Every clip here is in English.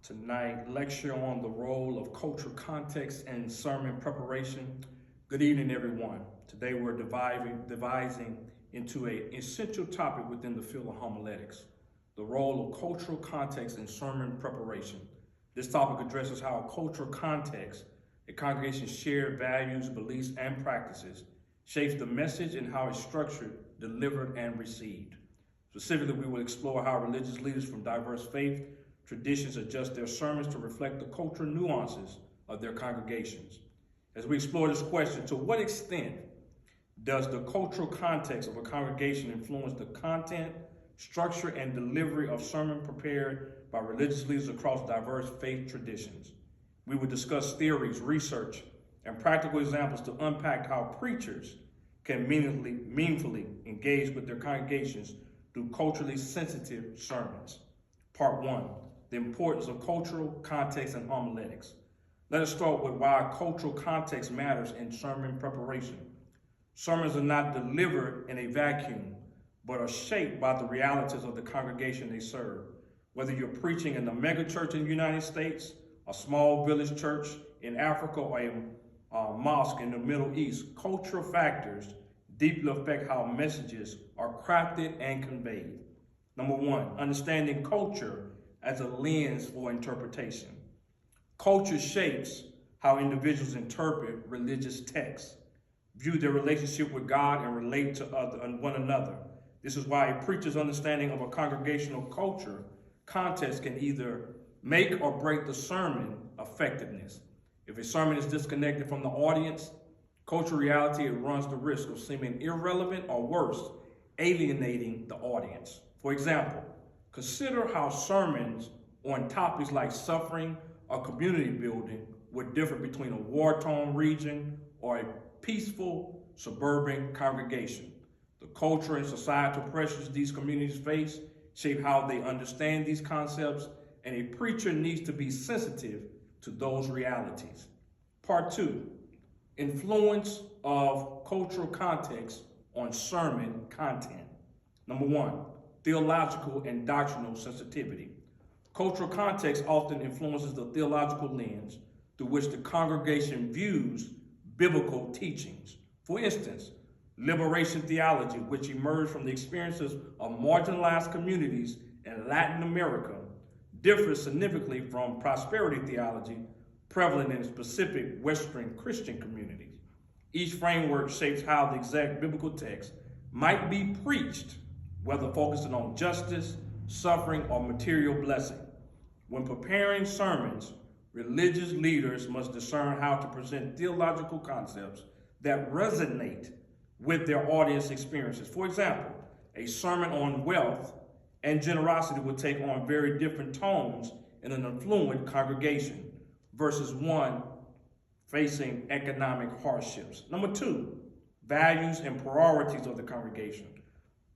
Tonight, lecture on the role of cultural context and sermon preparation. Good evening, everyone. Today we're devising into an essential topic within the field of homiletics, the role of cultural context in sermon preparation. This topic addresses how cultural context, a congregation's shared values, beliefs, and practices, shapes the message and how it's structured, delivered, and received. Specifically, we will explore how religious leaders from diverse faiths, traditions adjust their sermons to reflect the cultural nuances of their congregations. As we explore this question, to what extent does the cultural context of a congregation influence the content, structure, and delivery of sermon prepared by religious leaders across diverse faith traditions? We will discuss theories, research, and practical examples to unpack how preachers can meaningfully engage with their congregations through culturally sensitive sermons. Part 1. The importance of cultural context and homiletics. Let us start with why cultural context matters in sermon preparation. Sermons are not delivered in a vacuum, but are shaped by the realities of the congregation they serve. Whether you're preaching in a megachurch in the United States, a small village church in Africa, or a mosque in the Middle East, cultural factors deeply affect how messages are crafted and conveyed. Number 1, understanding culture as a lens for interpretation. Culture shapes how individuals interpret religious texts, view their relationship with God, and relate to one another. This is why a preacher's understanding of a congregational culture context can either make or break the sermon effectiveness. If a sermon is disconnected from the audience, cultural reality, it runs the risk of seeming irrelevant or worse, alienating the audience. For example, consider how sermons on topics like suffering or community building would differ between a war-torn region or a peaceful suburban congregation. The cultural and societal pressures these communities face shape how they understand these concepts, and a preacher needs to be sensitive to those realities. Part 2, influence of cultural context on sermon content. Number 1, theological and doctrinal sensitivity. Cultural context often influences the theological lens through which the congregation views biblical teachings. For instance, liberation theology, which emerged from the experiences of marginalized communities in Latin America, differs significantly from prosperity theology prevalent in specific Western Christian communities. Each framework shapes how the exact biblical text might be preached, whether focusing on justice, suffering, or material blessing. When preparing sermons, religious leaders must discern how to present theological concepts that resonate with their audience experiences. For example, a sermon on wealth and generosity would take on very different tones in an affluent congregation versus one facing economic hardships. Number 2, values and priorities of the congregation.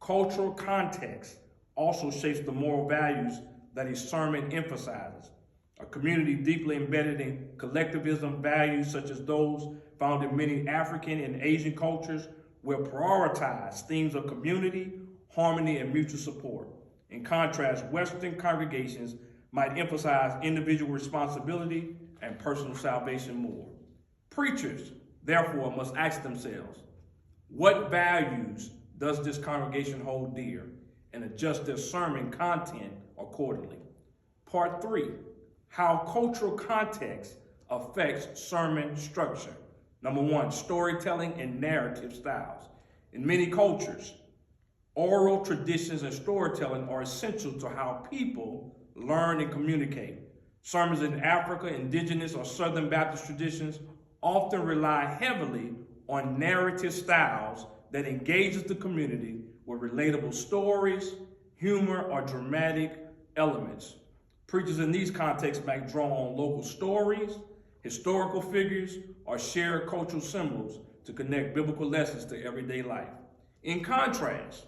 Cultural context also shapes the moral values that a sermon emphasizes. A community deeply embedded in collectivism values such as those found in many African and Asian cultures will prioritize themes of community, harmony, and mutual support. In contrast, Western congregations might emphasize individual responsibility and personal salvation more. Preachers, therefore, must ask themselves, what values does this congregation hold dear, and adjust their sermon content accordingly? Part 3, how cultural context affects sermon structure. Number 1, storytelling and narrative styles. In many cultures, oral traditions and storytelling are essential to how people learn and communicate. Sermons in Africa, indigenous, or Southern Baptist traditions often rely heavily on narrative styles that engages the community with relatable stories, humor, or dramatic elements. Preachers in these contexts might draw on local stories, historical figures, or shared cultural symbols to connect biblical lessons to everyday life. In contrast,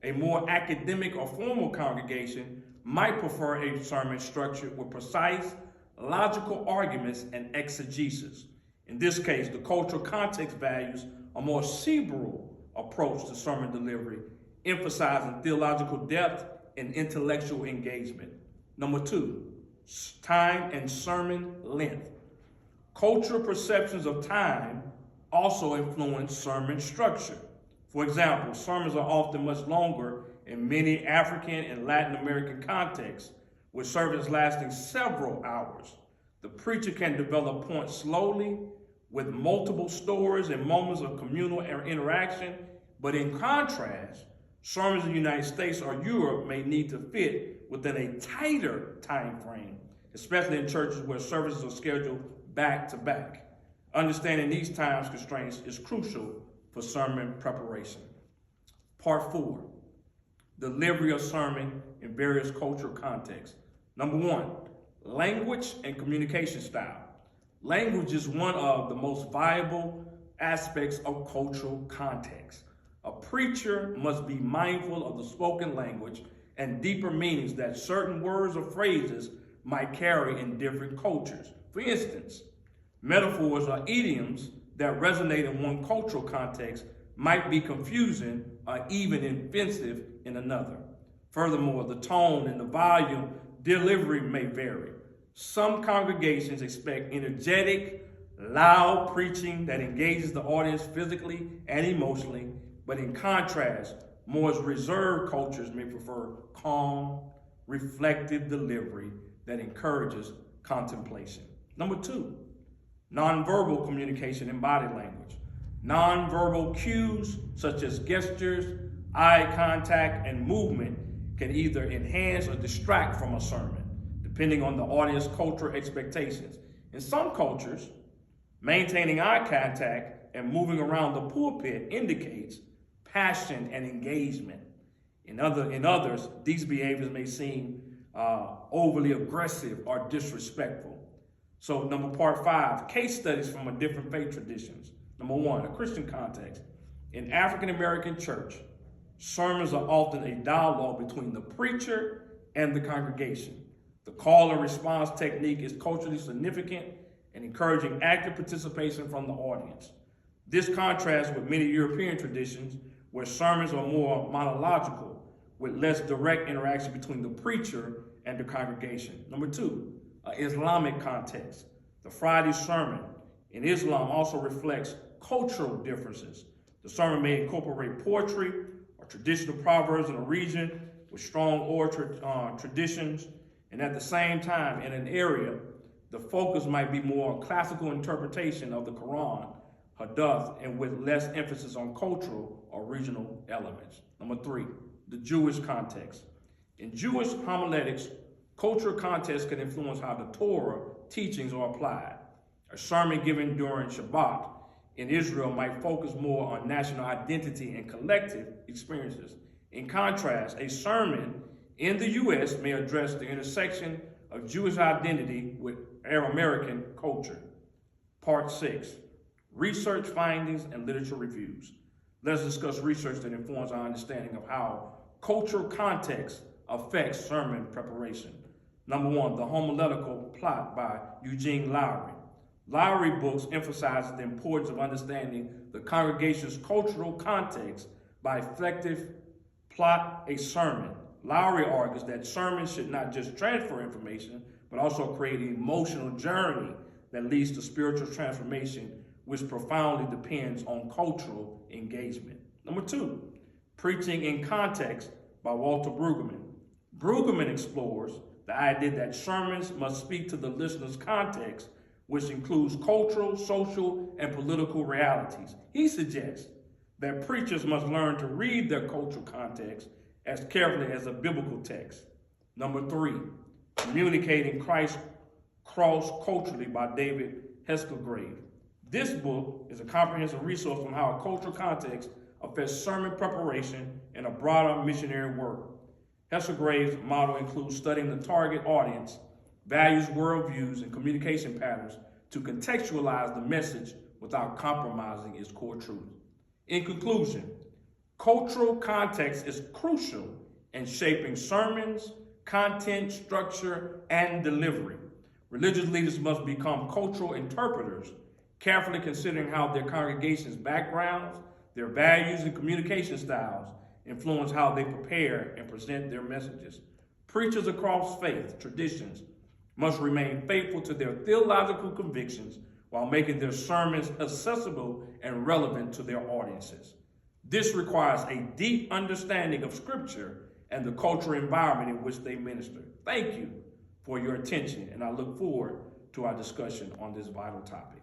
a more academic or formal congregation might prefer a sermon structured with precise, logical arguments and exegesis. In this case, the cultural context values a more cerebral approach to sermon delivery, emphasizing theological depth and intellectual engagement. Number 2, time and sermon length. Cultural perceptions of time also influence sermon structure. For example, sermons are often much longer in many African and Latin American contexts, with services lasting several hours. The preacher can develop points slowly with multiple stories and moments of communal interaction, but in contrast, sermons in the United States or Europe may need to fit within a tighter time frame, especially in churches where services are scheduled back to back. Understanding these time constraints is crucial for sermon preparation. Part 4, delivery of sermon in various cultural contexts. Number 1, language and communication style. Language is one of the most valuable aspects of cultural context. A preacher must be mindful of the spoken language and deeper meanings that certain words or phrases might carry in different cultures. For instance, metaphors or idioms that resonate in one cultural context might be confusing or even offensive in another. Furthermore, the tone and the volume delivery may vary. Some congregations expect energetic, loud preaching that engages the audience physically and emotionally, but in contrast, more reserved cultures may prefer calm, reflective delivery that encourages contemplation. Number 2, nonverbal communication and body language. Nonverbal cues such as gestures, eye contact, and movement can either enhance or distract from a sermon, depending on the audience's cultural expectations. In some cultures, maintaining eye contact and moving around the pulpit indicates passion and engagement. In others, these behaviors may seem overly aggressive or disrespectful. So part 5, case studies from different faith traditions. Number 1, a Christian context. In African American church, sermons are often a dialogue between the preacher and the congregation. The call and response technique is culturally significant and encouraging active participation from the audience. This contrasts with many European traditions where sermons are more monological with less direct interaction between the preacher and the congregation. Number 2, Islamic context. The Friday sermon in Islam also reflects cultural differences. The sermon may incorporate poetry or traditional proverbs in a region with strong oral traditions, and at the same time, in an area, the focus might be more on classical interpretation of the Quran, Hadith, and with less emphasis on cultural or regional elements. Number 3, the Jewish context. In Jewish homiletics, cultural context can influence how the Torah teachings are applied. A sermon given during Shabbat in Israel might focus more on national identity and collective experiences. In contrast, a sermon in the U.S. may address the intersection of Jewish identity with Arab-American culture. Part 6, research findings and literature reviews. Let's discuss research that informs our understanding of how cultural context affects sermon preparation. Number 1, The Homiletical Plot by Eugene Lowry. Lowry books emphasize the importance of understanding the congregation's cultural context by effective plot a sermon. Lowry argues that sermons should not just transfer information, but also create an emotional journey that leads to spiritual transformation, which profoundly depends on cultural engagement. Number 2, Preaching in Context by Walter Brueggemann. Brueggemann explores the idea that sermons must speak to the listener's context, which includes cultural, social, and political realities. He suggests that preachers must learn to read their cultural context as carefully as a biblical text. Number 3, Communicating Christ's Cross Culturally by David Heskelgrave. This book is a comprehensive resource on how a cultural context affects sermon preparation and a broader missionary work. Heskelgrave's model includes studying the target audience, values, worldviews, and communication patterns to contextualize the message without compromising its core truth. In conclusion, cultural context is crucial in shaping sermons, content, structure, and delivery. Religious leaders must become cultural interpreters, carefully considering how their congregation's backgrounds, their values, and communication styles influence how they prepare and present their messages. Preachers across faith traditions must remain faithful to their theological convictions while making their sermons accessible and relevant to their audiences. This requires a deep understanding of Scripture and the cultural environment in which they minister. Thank you for your attention, and I look forward to our discussion on this vital topic.